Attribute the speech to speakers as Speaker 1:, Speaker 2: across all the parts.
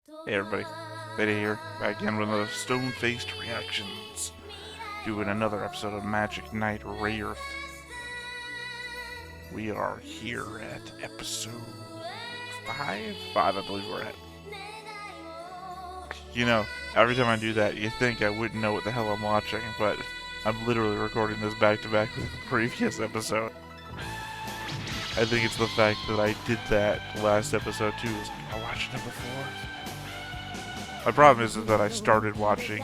Speaker 1: Hey everybody, Beta here, back again with another stone-faced reactions, doing another episode of Magic Knight Rayearth. We are here at episode 5? 5 I believe we're at. You know, every time I do that, you think I wouldn't know what the hell I'm watching, but I'm literally recording this back-to-back with the previous episode. I think it's the fact that I did that last episode too. It's like, I watched it before. My problem is that I started watching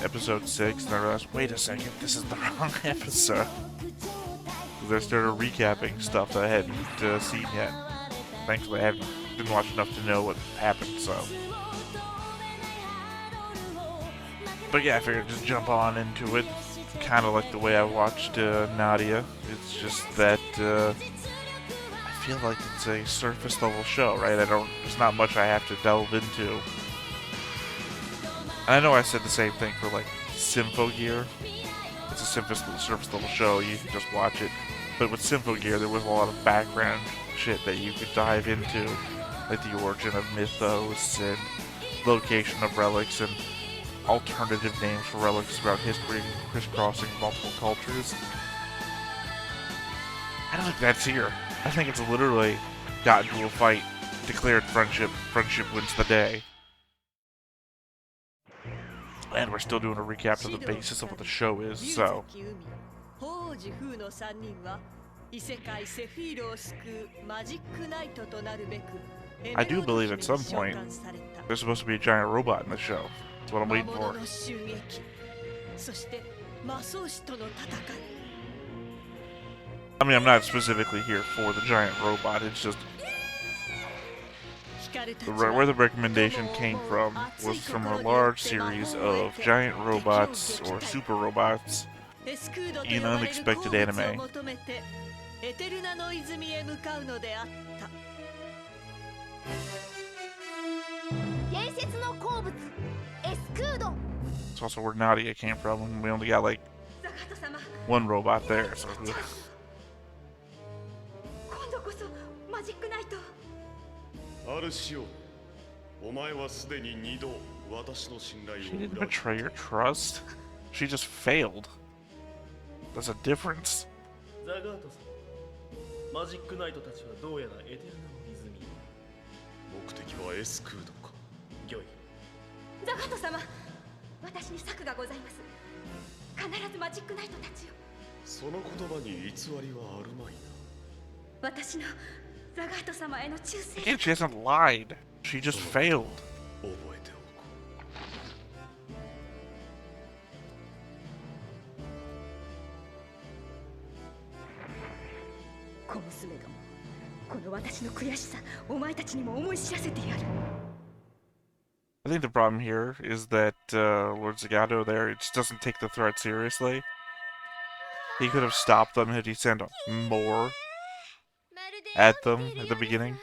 Speaker 1: episode 6 and I realized, wait a second, this is the wrong episode. Because I started recapping stuff that I hadn't seen yet. Thankfully, I didn't watch enough to know what happened, so. But yeah, I figured just jump on into it. Kind of like the way I watched Nadia. It's just that I feel like it's a surface level show, right? There's not much I have to delve into. And I know I said the same thing for like Symphogear. It's a surface level show, you can just watch it. But with Symphogear, there was a lot of background shit that you could dive into, like the origin of mythos and location of relics and alternative names for relics throughout history, crisscrossing multiple cultures. I don't think that's here. I think it's literally got into a fight, declared friendship wins the day. And we're still doing a recap of the basis of what the show is, so. I do believe at some point there's supposed to be a giant robot in the show. That's what I'm waiting for. I mean, I'm not specifically here for the giant robot, it's just where the recommendation came from was from a large series of giant robots or super robots in unexpected anime. It's also where Nadia came from, and we only got like one robot there, so. She didn't betray your trust. She just failed. There's a difference. Again, she hasn't lied. She just failed. I think the problem here is that Lord Zagato there, it just doesn't take the threat seriously. He could have stopped them had he sent more at them at the beginning.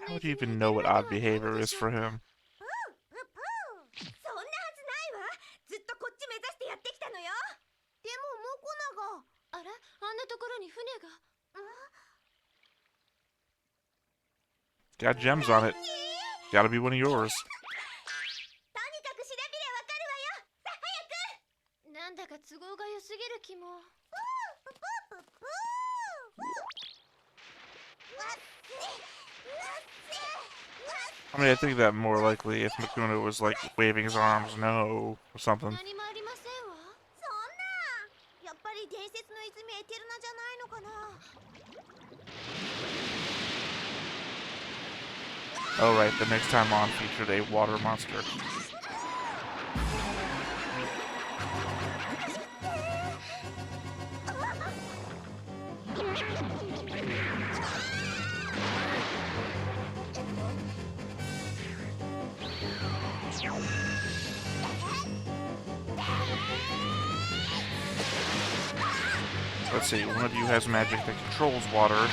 Speaker 1: How would you even know what odd behavior is for him? Got gems on it. Gotta be one of yours. I mean, I think that more likely if Mokona was like waving his arms no or something. Oh right, the next time on featured a water monster. Let's see, one of you has magic that controls water.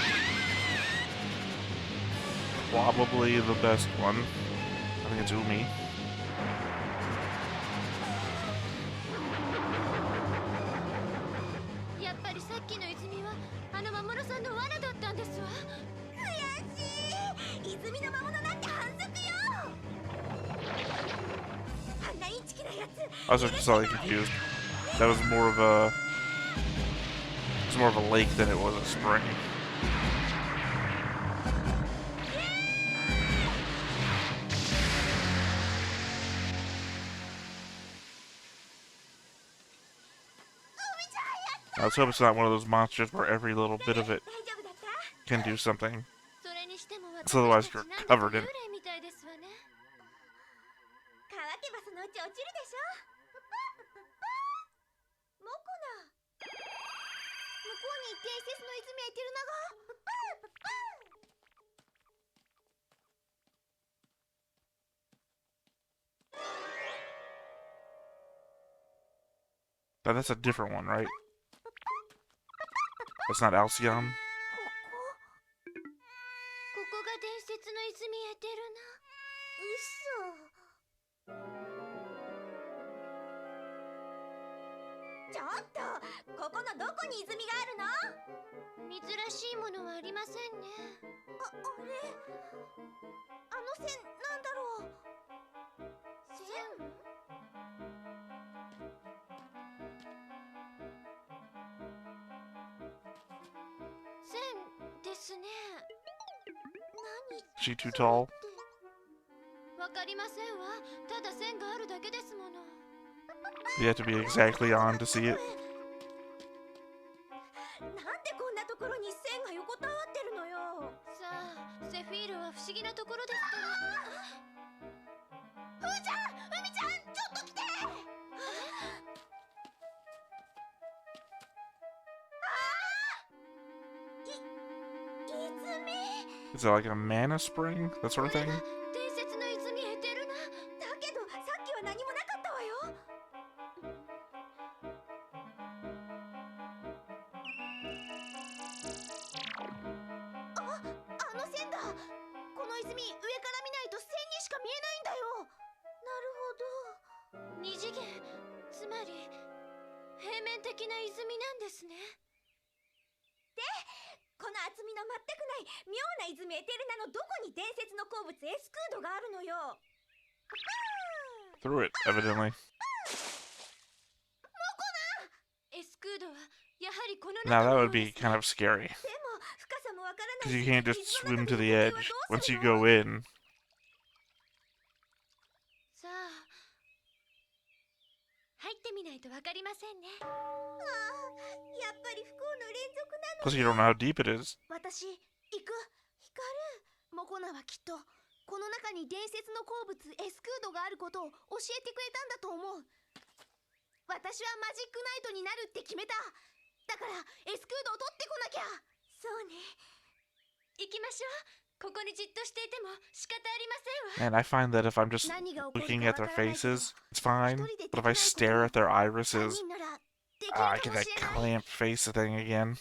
Speaker 1: Probably the best one. I think it's Umi.
Speaker 2: りさっきの泉はあの魔物さんの罠だったんですわ。悔しい。泉の魔物なんて反則よ。あんなインチキなやつ。
Speaker 1: I was just slightly confused. That was more of a... It's more of a lake than it was a spring. Let's hope it's not one of those monsters where every little bit of it can do something. So otherwise you're covered in it. But that's a different one, right? That's not Alcyon?
Speaker 2: ちょっと、ここのどこに泉があるの？珍しいものはありませんね。あれ？あの線なんだろう？線？線ですね。
Speaker 1: Is she too tall?
Speaker 2: わかりませんわ。ただ線があるだけですもの。
Speaker 1: You have to be exactly on to see it.
Speaker 2: なんでこんなところに線が横たわってるのよ。さあ、セフィールは不思議なところですから。ふーちゃん、ふみちゃん、ちょっと来て。
Speaker 1: Is it like a mana spring? That sort of thing?
Speaker 2: 伝説の泉エテルナ。だけどさっきは何もなかったわよ。あの線だ。この泉上から見ないと線にしか見えないんだよ。なるほど。二次元、つまり平面的な泉なんですね。で、この厚みの全くない妙な泉エテルナのどこに伝説の鉱物エスクードがあるのよ。
Speaker 1: Through it, evidently.
Speaker 2: エスクードはやはりこの
Speaker 1: Now
Speaker 2: 中
Speaker 1: that
Speaker 2: の
Speaker 1: would be kind of scary.
Speaker 2: でも深さもわからない
Speaker 1: Because
Speaker 2: し
Speaker 1: you can't just
Speaker 2: 水の
Speaker 1: swim
Speaker 2: 中
Speaker 1: to
Speaker 2: に
Speaker 1: the
Speaker 2: いる
Speaker 1: edge.
Speaker 2: 女性はどう
Speaker 1: Once
Speaker 2: す
Speaker 1: you
Speaker 2: るの？
Speaker 1: go in,
Speaker 2: さあ、入ってみないとわかりませんね。ああ、やっぱり不幸の連続なの。
Speaker 1: plus you don't know how deep it is.
Speaker 2: 私、行く。光る。モコナはきっとこの中に伝説の鉱物エスクードがあることを教えてくれたんだと思う。私はマジックナイトになるって決めた。だからエスクードを取ってこなきゃ。そうね。行きましょう。ここにじっとしていても仕方ありませんわ。
Speaker 1: And I find that if I'm just looking at their faces, it's fine. But if I stare at their irises,
Speaker 2: 犯人ならできるか
Speaker 1: I
Speaker 2: も
Speaker 1: get that
Speaker 2: しれない。
Speaker 1: clamp face thing again.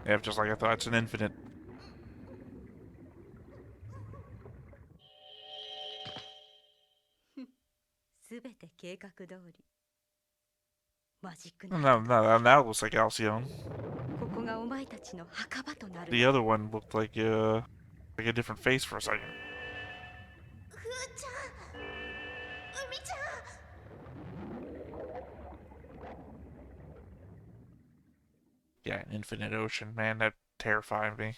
Speaker 1: Yeah, just like I thought, it's an infinite.
Speaker 2: すべて計画通り。マジック
Speaker 1: No,
Speaker 2: ナイ
Speaker 1: no,
Speaker 2: トだ。
Speaker 1: now it looks like Alcyon.
Speaker 2: ここがお前たちの墓場となる。
Speaker 1: The other one looked like a different face for a second.
Speaker 2: ふーちゃん、海ちゃん。
Speaker 1: Yeah, an infinite ocean, man, that terrified me.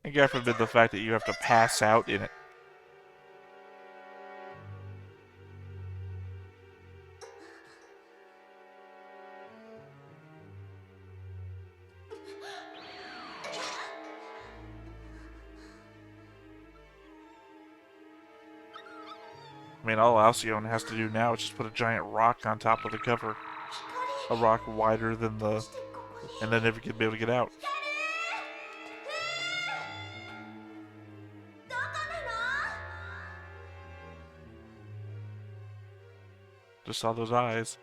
Speaker 1: And God forbid the fact that you have to pass out in it. I mean, all Alcyon has to do now is just put a giant rock on top of the cover. A rock wider than the... and then never be able to get out. Just saw those eyes.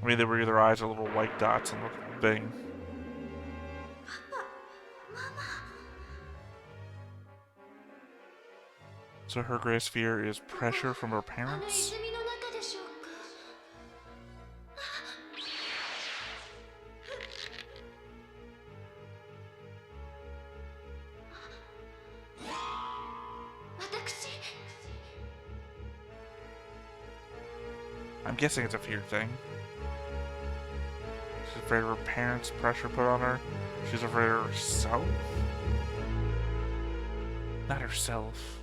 Speaker 1: I mean, they were their eyes are little white dots on the thing. So her greatest fear is pressure from her parents? I'm guessing it's a fear thing. She's afraid of her parents' pressure put on her. She's afraid of herself? Not herself.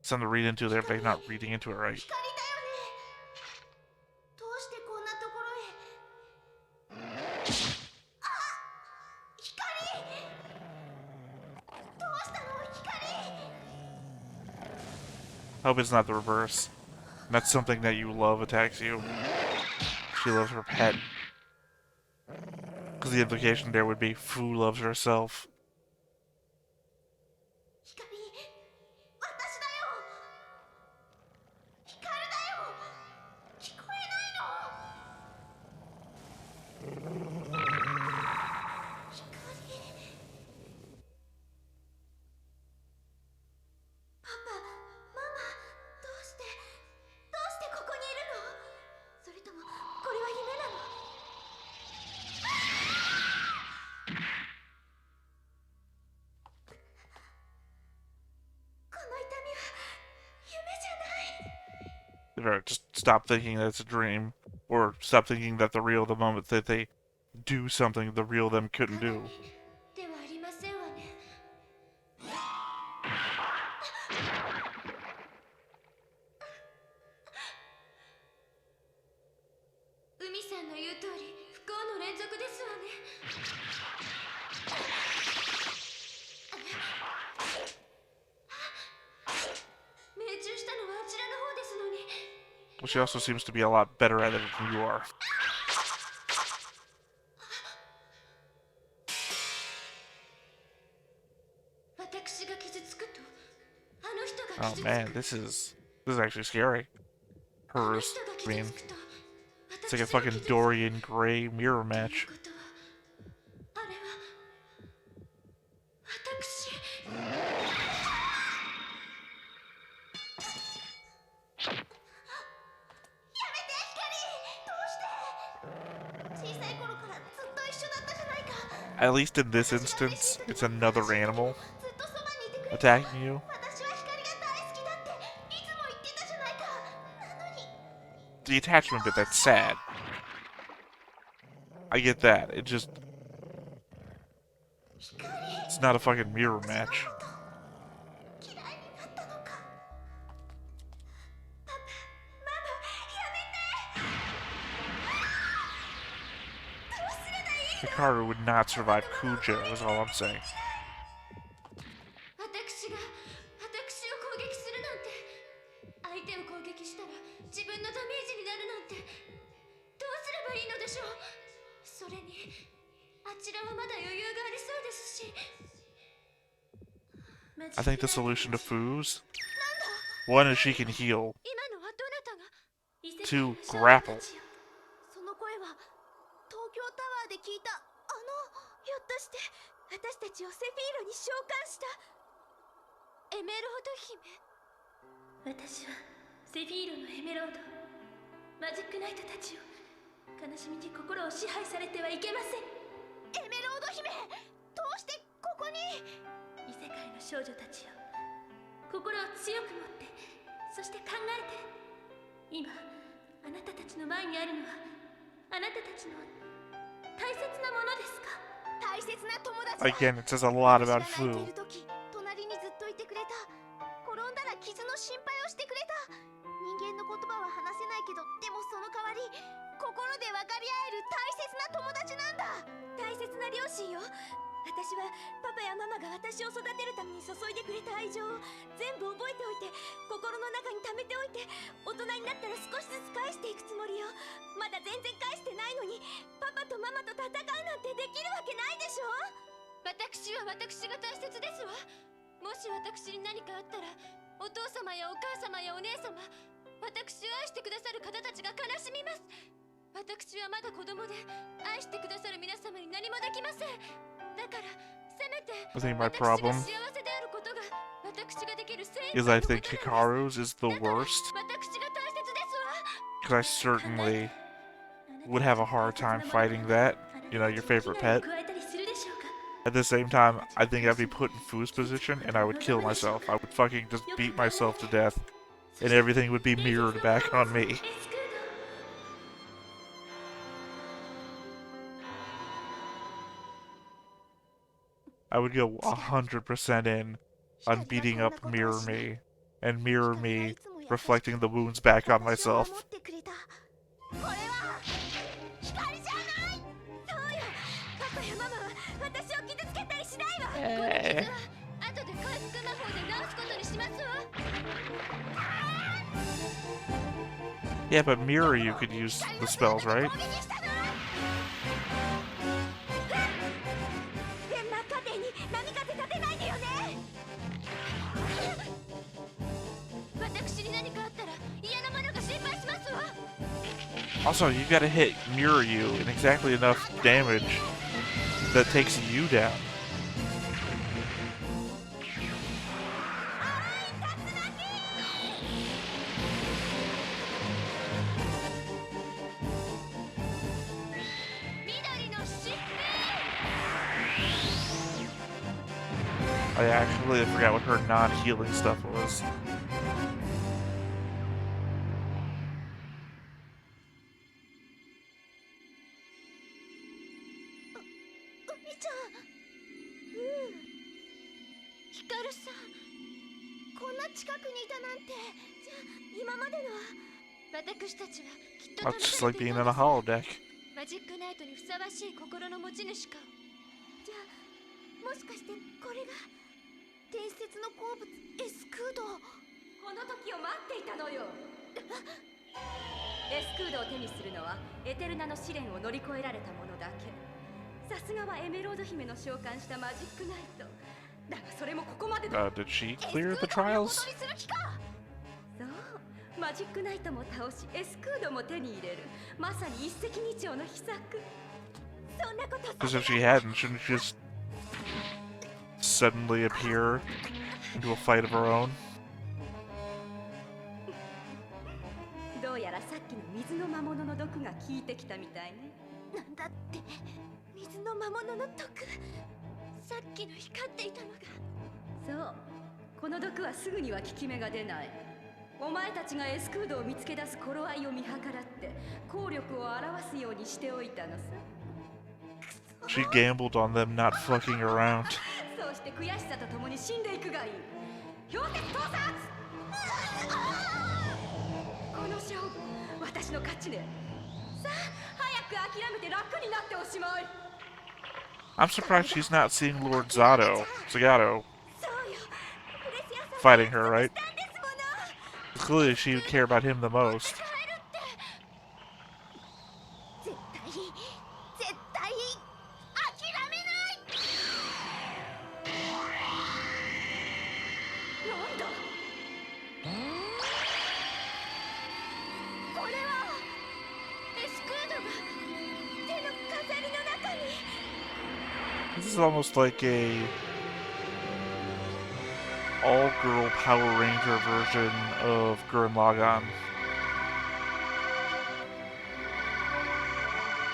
Speaker 1: Something to read into there, but not reading into it right. Hope it's not the reverse. That's something that you love attacks you. She loves her pet. Because the implication there would be Fu loves herself. Just stop thinking that it's a dream. Or stop thinking that the real the moment that they do something the real them couldn't do. Well, she also seems to be a lot better at it than you are. Oh man, this is actually scary. Hers, I mean, it's like a fucking Dorian Gray mirror match. At least in this instance, it's another animal attacking you. The attachment bit, that's sad. I get that. It's not a fucking mirror match. Hikaru would not survive Kujo, is all I'm saying. I think the solution to Fu's, one is she can heal, two, grapple. Again, it says a lot about Fu.
Speaker 2: 私を愛してくださる方たちが悲しみます。私はまだ子供で愛してくださる皆様に何もできません。だからせめて
Speaker 1: I think my
Speaker 2: 私が
Speaker 1: problem
Speaker 2: 幸せであることが私ができる精一
Speaker 1: is
Speaker 2: 杯
Speaker 1: I
Speaker 2: のこと
Speaker 1: think
Speaker 2: です。
Speaker 1: Hikaru's is the
Speaker 2: だから
Speaker 1: worst
Speaker 2: 私が大切ですわ。
Speaker 1: because I certainly would have a hard time fighting that, you know, your favorite pet. At the same time, I think I'd be put in Fu's position and I would kill myself. I would fucking just beat myself to death and everything would be mirrored back on me. I would go 100% in on beating up Mirror Me and Mirror Me reflecting the wounds back on myself.
Speaker 2: これは光じゃない。そうよ、パパやママは私を傷つけたりしないわ。この傷は後で回復魔法で治すことにしますわ。
Speaker 1: Yeah, but Mirror you could use the spells, right?
Speaker 2: 中手に波風立てないでよね。私に何かあったら嫌なものが心配しますわ。
Speaker 1: Also, you gotta hit Mirror you in exactly enough damage that takes you down. I actually forgot what her non-healing stuff was.
Speaker 2: ヒカルさん、こんな近くにいたなんて。じゃあ今までのは私たちはきっと
Speaker 1: That's just like being in a holodeck.
Speaker 2: マジックナイトにふさわしい心の持ち主か。じゃあもしかしてこれが伝説の鉱物エスクード。この時を待っていたのよ。エスクードを手にするのはエテルナの試練を乗り越えられた者だけ。さすがはエメロード姫の召喚したマジックナイト。だがそれもここまでだ。
Speaker 1: Did she clear the trials?
Speaker 2: そう、マジックナイトも倒しエスクードも手に入れる。まさに一石二鳥の秘策。そんなこと。
Speaker 1: Because if she hadn't, shouldn't she just suddenly appear into a fight of her own?
Speaker 2: どうやらさっきの水の魔物の毒が効いてきたみたいね。なんだって水の魔物の毒。さっきの光っていたのが。そう、この毒はすぐには効き目が出ない。お前たちがエスクードを見つけ出す頃合いを見計らって効力を表すようにしておいたのさ。
Speaker 1: She gambled on them not fucking around.
Speaker 2: そうして悔しさとともに死んでいくがいい。氷鉄盗撮。この勝負私の勝ちね。さあ早く諦めて楽になっておしまい。
Speaker 1: I'm surprised she's not seeing Lord Zagato fighting her, right? Clearly she would care about him the most. This is almost like a all-girl Power Ranger version of Gurren Lagann.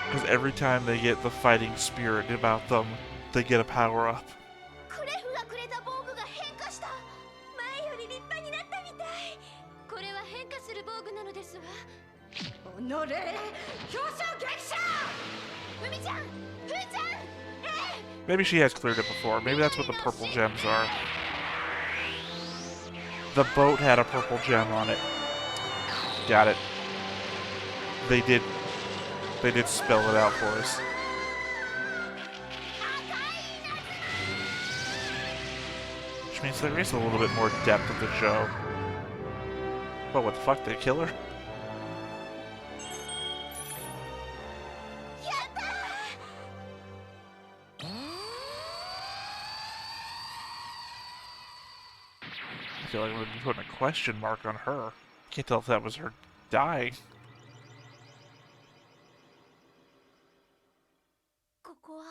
Speaker 1: Because every time they get the fighting spirit about them, they get a power-up. Maybe she has cleared it before. Maybe that's what the purple gems are. The boat had a purple gem on it. Got it. They did spell it out for us. Which means there is a little bit more depth of the show. But what the fuck, did they kill her? I feel like we're putting a question mark on her. Can't tell if that was her dying.
Speaker 2: ここは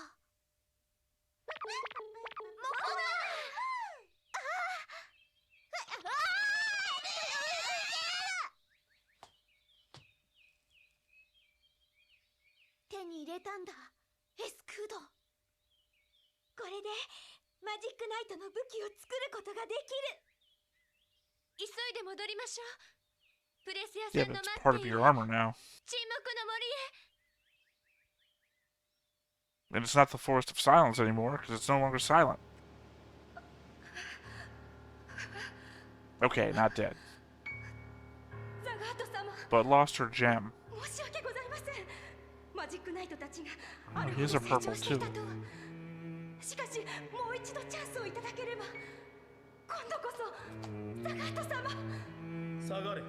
Speaker 2: 手に入れたんだ、エスクード。これでマジックナイトの武器を作ることができる。急いで戻りましょう。プレス屋
Speaker 1: Yeah,
Speaker 2: さん
Speaker 1: but
Speaker 2: の
Speaker 1: it's
Speaker 2: 待
Speaker 1: part
Speaker 2: っ
Speaker 1: of
Speaker 2: ている
Speaker 1: your armor now.
Speaker 2: 沈黙の森へ。
Speaker 1: And it's not the Forest of Silence anymore, because it's no longer silent. Okay, not dead.
Speaker 2: ザガート様、
Speaker 1: But lost her gem.
Speaker 2: 申し訳ございません。マジックナイトたちが
Speaker 1: Oh,
Speaker 2: あるほ
Speaker 1: here's
Speaker 2: ど
Speaker 1: a
Speaker 2: 成長
Speaker 1: purple
Speaker 2: していた
Speaker 1: too.
Speaker 2: と。しかしもう一度チャンスをいただければ、今度こそザガート様。
Speaker 3: 下がれ、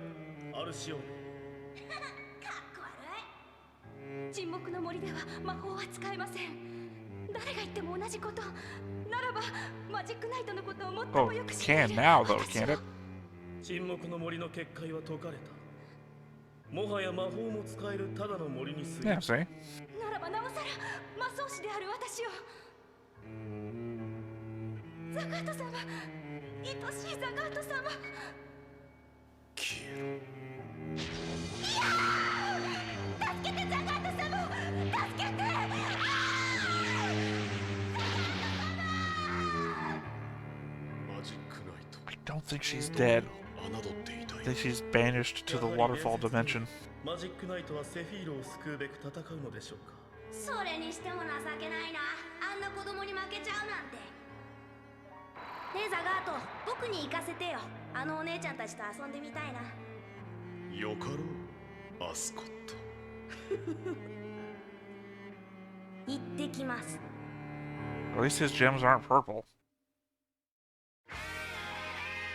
Speaker 3: アルシオン。
Speaker 2: かっこ悪い。沈黙の森では魔法は使えません。誰が言っても同じこと。ならばマジックナイトのことをもっと
Speaker 1: Oh,
Speaker 2: もよ
Speaker 1: it
Speaker 2: く知ってい
Speaker 1: can
Speaker 2: る
Speaker 1: now, though,
Speaker 2: 私
Speaker 1: can't
Speaker 2: を。
Speaker 1: it?
Speaker 3: 沈黙の森の結界は解かれた。もはや魔法も使えるただの森に過ぎ
Speaker 1: Yeah,
Speaker 3: る。
Speaker 1: see?
Speaker 2: ならばなおさら魔法師である私を。ザガート様、愛しいザガート様。
Speaker 3: 消えろ。
Speaker 2: 助けてザガート様、助けて。
Speaker 3: マジックナイト。
Speaker 1: I don't think she's dead.
Speaker 3: 侮っていた
Speaker 1: I
Speaker 3: い。
Speaker 1: think she's banished to the waterfall dimension.
Speaker 3: マジックナイトはセフィールを救うべく戦うのでしょうか。
Speaker 2: それにしても情けないな、あんな子供に負けちゃうなんて。ねえザガート、僕に行かせてよ。あのお姉ちゃんたちと遊んでみたいな。
Speaker 3: よかろう、アスコット。
Speaker 2: 行ってきます。
Speaker 1: At least his gems aren't purple.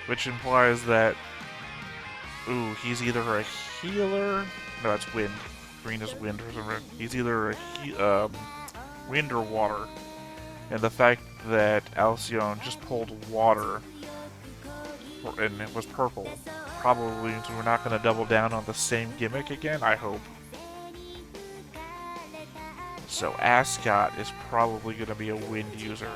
Speaker 1: Which implies that... Ooh, he's either a healer... No, that's wind. Green is wind or something. He's either a wind or water. And the fact that Alcyone just pulled water and it was purple probably means we're not going to double down on the same gimmick again, I hope. So Ascot is probably going to be a wind user.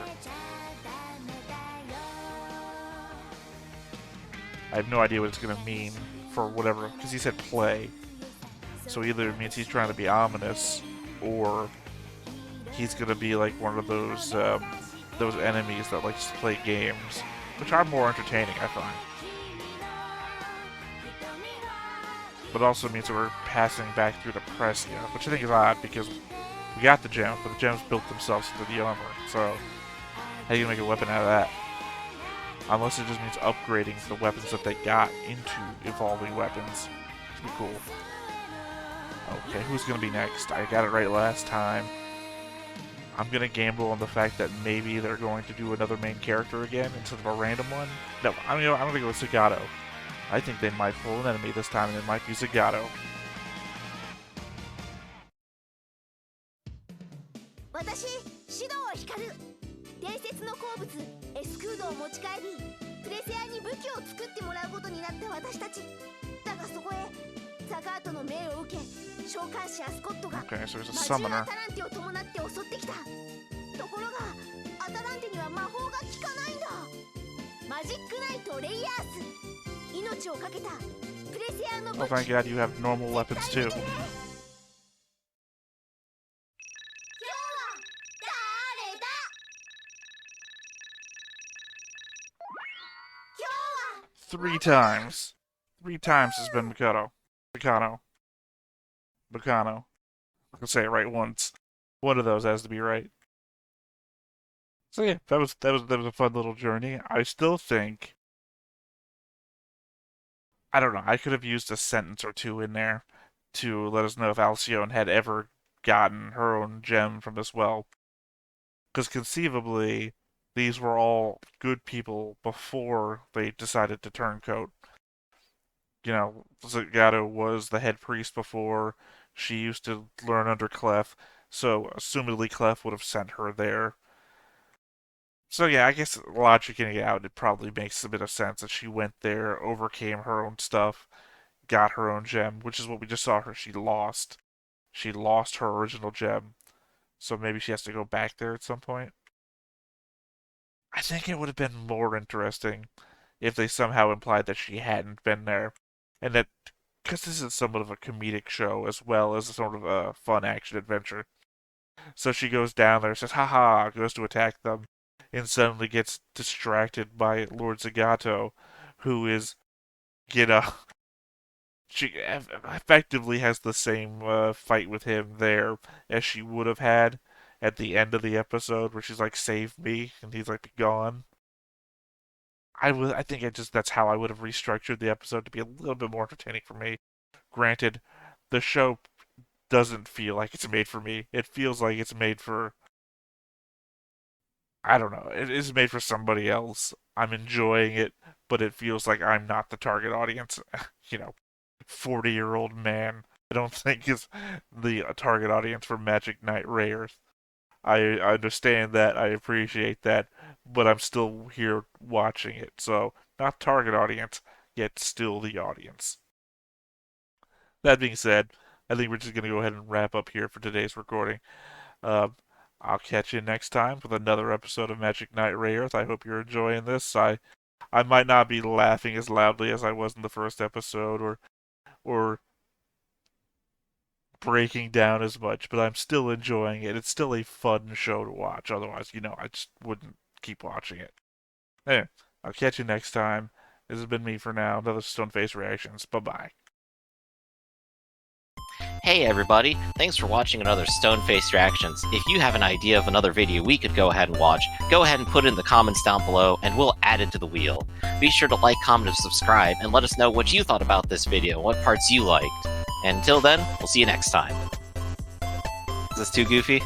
Speaker 1: I have no idea what it's going to mean for whatever, because he said play. So either it means he's trying to be ominous, or he's going to be like one of those enemies that likes to play games, which are more entertaining, I find. But also means that we're passing back through to Prescia, which I think is odd, because we got the gems, but the gems built themselves into the armor, so how are you going to make a weapon out of that? Unless it just means upgrading the weapons that they got into evolving weapons. It'd be cool. Okay, who's going to be next? I got it right last time. I'm going to gamble on the fact that maybe they're going to do another main character again instead of a random one. No, I'm going to go with Zagato. I think they might pull an enemy this time, and it might be Zagato.
Speaker 2: 私、シドを光る。伝説の鉱物エスクードを持ち帰り、プレセアに武器を作ってもらうことになった私たち。だがそこへザガートの命を受け、召喚師アスコットが
Speaker 1: Okay, so there's a
Speaker 2: 魔獣
Speaker 1: summoner.
Speaker 2: アタランテを伴って襲ってきた。ところがアタランテには魔法が効かないんだ。マジックナイトレイヤース、命をかけたプレセアの武
Speaker 1: Oh,
Speaker 2: 器。
Speaker 1: thank God you have normal weapons too.
Speaker 2: 今日は誰だ。今日は
Speaker 1: 3 times. 3 times has been Mikado. Mikano. Mikano. I can say it right once. One of those has to be right. So yeah, that was a fun little journey. I still think, I don't know, I could have used a sentence or two in there to let us know if Alcyone had ever gotten her own gem from this well. Because conceivably, these were all good people before they decided to turncoat. You know, Zagato was the head priest before. She used to learn under Clef, so assumedly Clef would have sent her there. So yeah, I guess logicking it out, it probably makes a bit of sense that she went there, overcame her own stuff, got her own gem, which is what we just saw her. She lost. She lost her original gem. So maybe she has to go back there at some point. I think it would have been more interesting if they somehow implied that she hadn't been there. And that, because this is somewhat of a comedic show as well as a sort of a fun action adventure. So she goes down there, says, haha, goes to attack them, and suddenly gets distracted by Lord Zagato, who is, you know, she effectively has the same fight with him there as she would have had at the end of the episode, where she's like, "Save me," and he's like, "Gone." I think that's how I would have restructured the episode to be a little bit more entertaining for me. Granted, the show doesn't feel like it's made for me. It feels like it's made for, I don't know, it is made for somebody else. I'm enjoying it, but it feels like I'm not the target audience. 40-year-old man, I don't think is the target audience for Magic Knight Rayearth. I understand that, I appreciate that, but I'm still here watching it. So, not target audience, yet still the audience. That being said, I think we're just going to go ahead and wrap up here for today's recording. Uh, I'll catch you next time with another episode of Magic Knight Rayearth. I hope you're enjoying this. I might not be laughing as loudly as I was in the first episode, or breaking down as much, but I'm still enjoying it. It's still a fun show to watch. Otherwise, I just wouldn't keep watching it. Anyway, I'll catch you next time. This has been me for now. Another Stoneface Reactions. Bye-bye.
Speaker 4: Hey everybody, thanks for watching another Stoneface Reactions. If you have an idea of another video we could go ahead and watch, go ahead and put it in the comments down below and we'll add it to the wheel. Be sure to like, comment, and subscribe, and let us know what you thought about this video and what parts you liked. And until then, we'll see you next time. Is this too goofy?